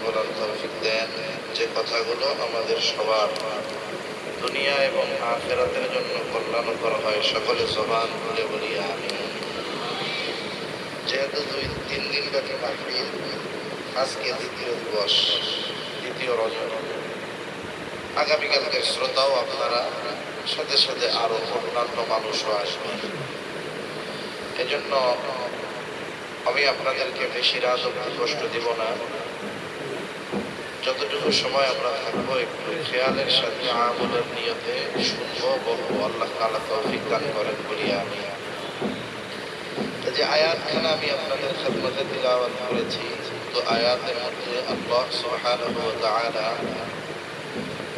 বলার তৌফিক দেন, যে কথাগুলো আমাদের সবার দুনিয়া এবং আখিরাতের জন্য কল্যাণকর হয়। সকলে জবান খুলে বলি আমিন। যেহেতু 2-3 দিন ব্যাপী মাহফিল, আজকে দ্বিতীয় দিবস, দ্বিতীয় রজব। আগামীকালকে শ্রোতাও আপনারা, সাথে সাথে আরো অন্যান্য মানুষও আসবেন। এজন্য আমি আপনাদেরকে বেশি রাত অবধি কষ্ট দিব না। যতটুকু সময় আমরা থাকবো একটু খেয়ালের সাথে আমলের নিয়তে শুনবো, বলবো। আল্লাহ তাআলা তৌফিক দান করেন বলি আমি। যে আয়াতখানা আমি আপনাদের খেদমতে তিলাওয়াত করেছি, তো আয়াতের মধ্যে আল্লাহ সুবহানাহু ওয়া তাআলা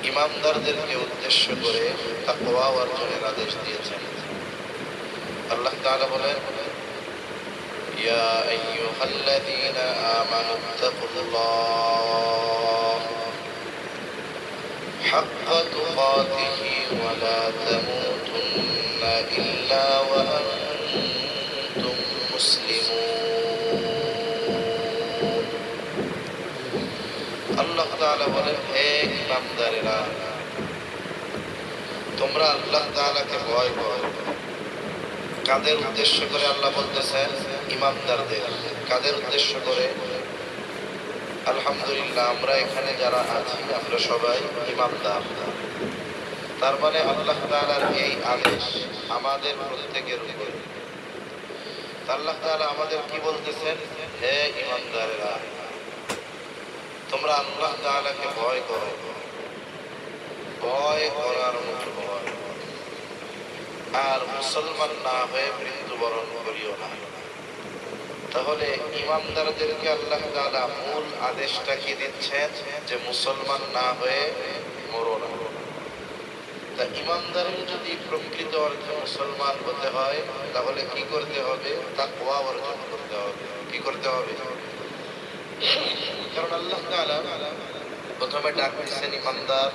ইমানদারদেরকে উদ্দেশ্য করে তাকওয়া অর্জনের আদেশ দিয়েছেন। আল্লাহ তাআলা বলেন, ইয়া আইয়ুহাল্লাযীনা আমানুত্তাকুল্লাহ হাক্কা তুকাতিহি ওয়া লা তামুতুন্না ইল্লা ওয়া আনতুম মুসলিমুন। আল্লাহ তাআলা বলেন, হে ইমানদারেরা, তোমরা আল্লাহ তাআলাকে ভয় করো। কাদের উদ্দেশ্য করে আল্লাহ বলতেছেন? ইমানদারদের। কাদের উদ্দেশ্য করে? আলহামদুলিল্লাহ, আমরা এখানে যারা আছি আমরা সবাই ইমানদার। তার মানে আল্লাহ তাআলার এই আদেশ আমাদের প্রত্যেকের উপর। আল্লাহ তাআলা আমাদের কি বলতেছেন? হে ইমানদারেরা, তোমরা আল্লাহ তাআলাকে ভয় করো। ভয় করার মতো ভয়। আর মুসলমান না হয়ে মৃত্যুবরণ করিও না। তাহলে ইমানদারদেরকে আল্লাহ তাআলা মূল আদেশটা কি দিচ্ছেন? যে মুসলমান না হয়ে মরো না। তা ইমানদারের যদি প্রকৃত অর্থে মুসলমান হতে হয়, তাহলে কি করতে হবে? তাকওয়া অর্জন করতে হবে। কি করতে হবে? কারণ আল্লাহ তাআলা প্রথমে ডাক দিচ্ছেন ইমানদার,